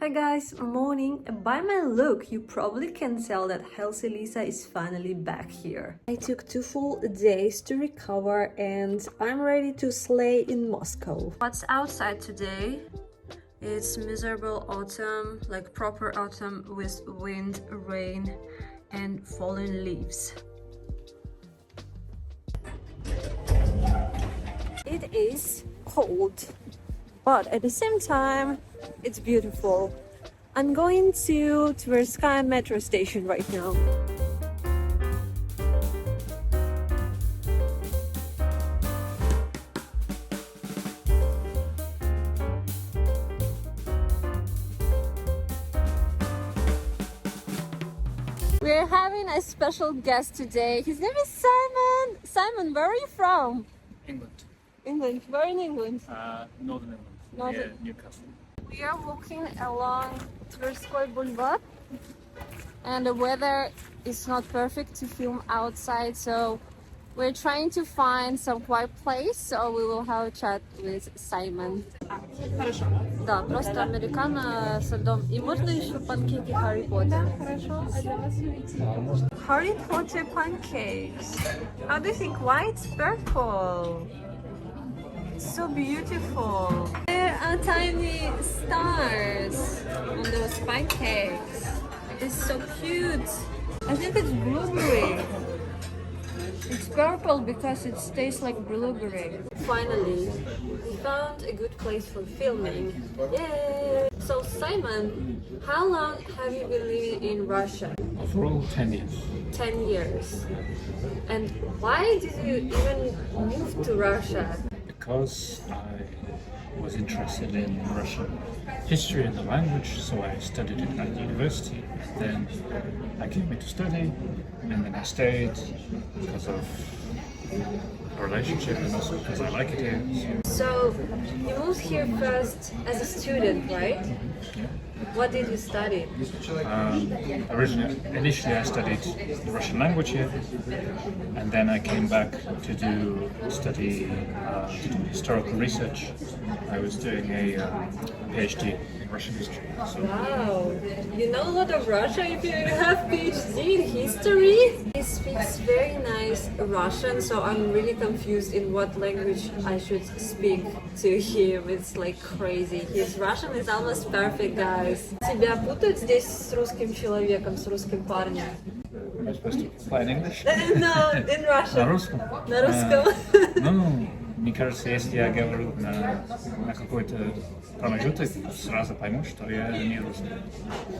Hi guys, morning. By my look, you probably can tell that Vasilisa is finally back here. I took 2 full days to recover and I'm ready to slay in Moscow. What's outside today? It's miserable autumn, like proper autumn with wind, rain and fallen leaves. It is cold, but at the same time, it's beautiful. I'm going to Tverskaya metro station right now. We're having a special guest today. His name is Simon. Simon, where are you from? England. England. Where in England? Northern England, near Newcastle. We are walking along Tverskoy Boulevard and the weather is not perfect to film outside, so we're trying to find some quiet place, so we will have a chat with Simon. Хорошо. Да, просто американо со льдом. И можно еще панкейки Harry Potter? Хорошо. А для вас Harry Potter pancakes. How do you think? Why it's purple? It's so beautiful. There are tiny stars on those pancakes. It's so cute. I think it's blueberry. It's purple because it tastes like blueberry. Finally, we found a good place for filming. Yay! So Simon, how long have you been living in Russia? Overall, 10 years. 10 years. And why did you even move to Russia? Because I was interested in Russian history and the language, so I studied it at university. Then I came here to study, and then I stayed because of a relationship and also because I like it here. So you moved here first as a student, right? What did you study? Initially I studied the Russian language here, and then I came back to study historical research. I was doing a PhD in Russian history. So Wow, you know a lot of Russia if you have PhD in history? He speaks very nice Russian, so I'm really confused in what language I should speak to him. It's like crazy. His Russian is almost perfect, guys. Тебя путают здесь с русским человеком, с русским парнем? am I supposed to apply in English? No, in Russian. На русском? На русском. Ну, мне кажется, если я говорю на какой-то промежуток, сразу поймут, что я не русский.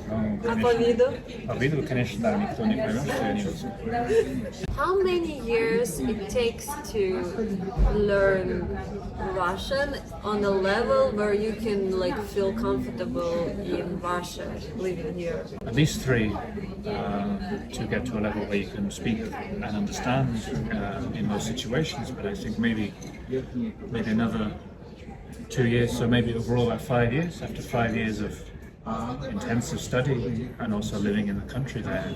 Ну, А по виду? По виду, конечно, да, никто не поймет, что я не русский. How many years it takes to learn Russian on a level where you can like feel comfortable in Russia, living here? At least 3 to get to a level where you can speak and understand in those situations, but I think maybe another 2 years, so maybe overall about 5 years. After 5 years of intensive study and also living in the country there,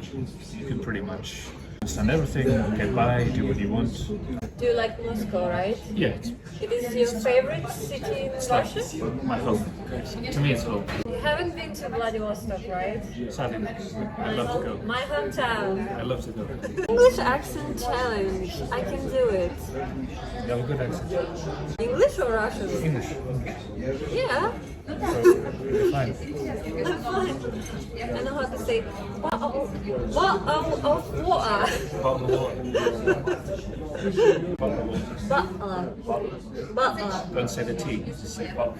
you can pretty much understand everything, get by, do what you want. Do you like Moscow, right? Yeah, It is your favorite city in it's Russia? like my home. To me, it's home. You haven't been to Vladivostok, right? Sadly, I love to go. My hometown. I love to go. English accent challenge. I can do it. You have a good accent. English or Russian? English. Yeah. So, you're fine. I'm fine. I know how to say Don't say the T, just say pop.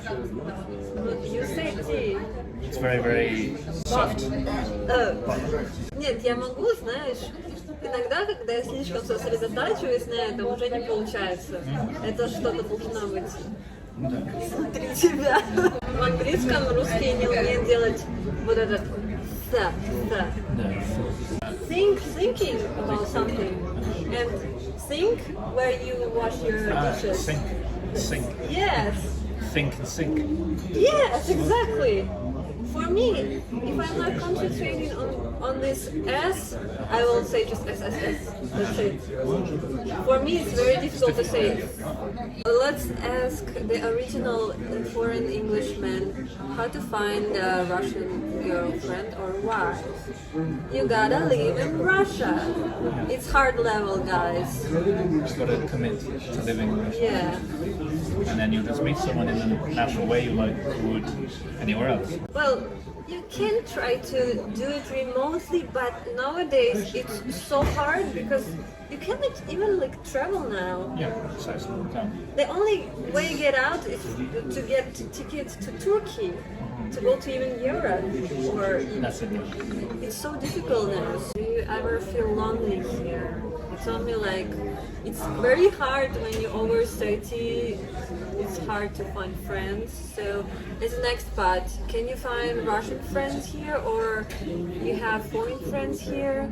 You say T. It's very, very soft. Нет, я могу, знаешь, иногда, когда я слишком сосредотачиваюсь на этом, уже не получается. Это что-то должно быть внутри тебя. В английском русские не умеют делать вот этот «th». Thinking about something and think where you wash your dishes. Sink. Yes. Think and sink. Yes, exactly. For me, if I'm not concentrating on this S, I will say just S. That's it. For me, it's very difficult to say. Let's ask the original foreign Englishman how to find a Russian girlfriend or wife. You gotta live in Russia. It's hard level, guys. You've got to commit to living in Russia. Yeah. And then you'll just meet someone in the natural way you would anywhere else. Well, you can try to do it remotely, but nowadays it's so hard because you can't even travel now. Yeah, precisely. Yeah. The only way you get out is to get tickets to Turkey, to go to even Europe, or That's it. it's so difficult now. Do you ever feel lonely here? You told me it's very hard when you're over 30. It's hard to find friends. So as an expat, can you find Russian friends here, or you have foreign friends here?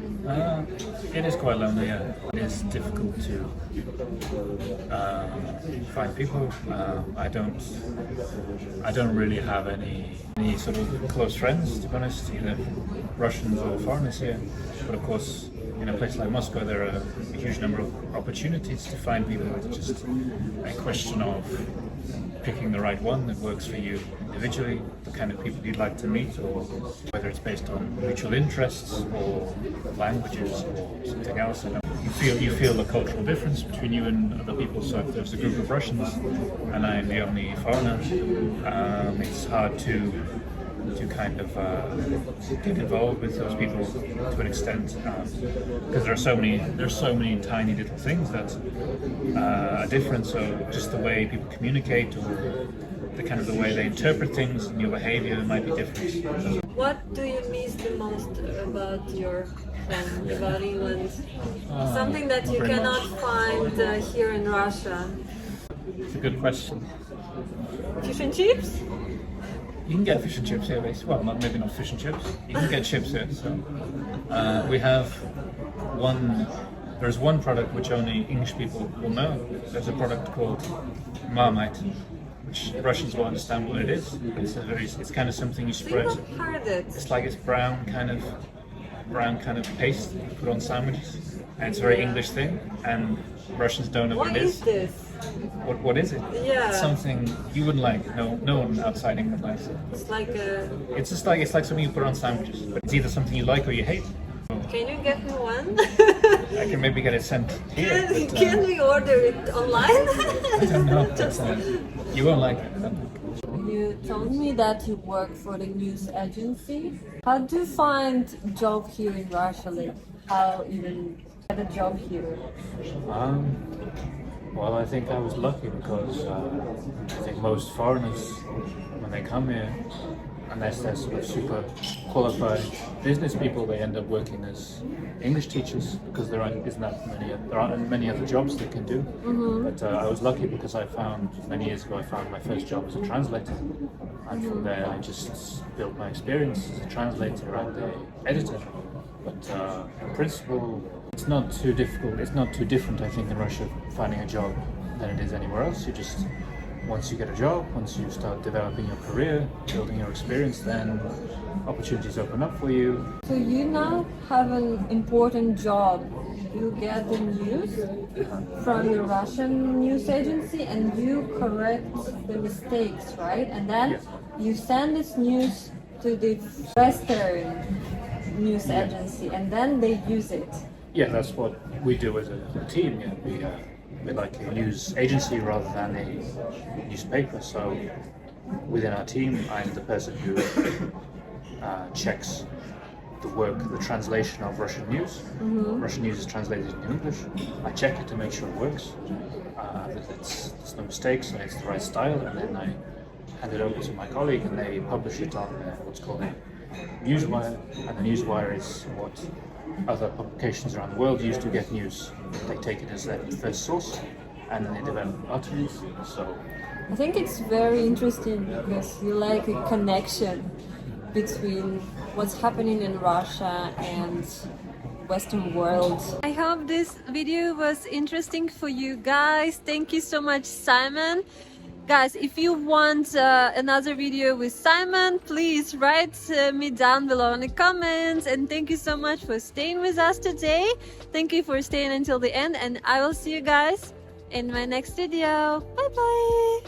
It is quite lonely. Yeah, it is difficult to find people. I don't really have any sort of close friends, to be honest, either Russians or foreigners here. But of course, in a place like Moscow, there are a huge number of opportunities to find people. It's just a question of picking the right one that works for you individually, the kind of people you'd like to meet, or whether it's based on mutual interests or languages or something else. And you feel the cultural difference between you and other people. So if there's a group of Russians and I'm the only foreigner, it's hard to kind of get involved with those people to an extent, because there's so many tiny little things that are different. So just the way people communicate, or the way they interpret things, and your behavior might be different. What do you miss the most about your home, about England? Something that you not very cannot much. find here in Russia. It's a good question. Fish and chips? You can get fish and chips here, basically. Well, maybe not fish and chips. You can get chips here. So we have there's one product which only English people will know. There's a product called Marmite, which Russians will understand what it is. It's kind of something you So you spread. have heard it. It's like it's brown kind of paste you put on sandwiches, and it's a very English thing. And Russians don't know what What it is is. this? What is it? Yeah. It's something you wouldn't like. No one outside England likes it. It's like a... It's like something you put on sandwiches, but it's either something you like or you hate. Can you get me one? I can maybe get it sent here. But, Can we order it online? I don't know. You won't like it. You told me that you work for the news agency. How do you find job here in Russia? How even get a job here? Well, I think I was lucky because I think most foreigners, when they come here, unless they're sort of super qualified business people, they end up working as English teachers because there aren't many other jobs they can do. Mm-hmm. But I was lucky because many years ago I found my first job as a translator, and from there I just built my experience as a translator and an editor. But in principle, it's not too difficult. It's not too different, I think, in Russia finding a job than it is anywhere else. Once you get a job, once you start developing your career, building your experience, then opportunities open up for you. So you now have an important job. You get the news from the Russian news agency and you correct the mistakes, right? And then you send this news to the Western news agency and then they use it. Yeah, that's what we do as a team. Yeah, we're like a news agency rather than a newspaper. So within our team, I'm the person who checks the translation of Russian news. Mm-hmm. Russian news is translated into English. I check it to make sure it works, that there's no mistakes and it's the right style, and then I hand it over to my colleague and they publish it on what's called a newswire, and the newswire is what other publications around the world use to get news. They take it as their first source and then they develop articles. So I think it's very interesting because you like a connection between what's happening in Russia and Western world. I hope this video was interesting for you guys. Thank you so much, Simon. Guys, if you want another video with Simon, please write me down below in the comments. And thank you so much for staying with us today. Thank you for staying until the end, and I will see you guys in my next video. Bye bye.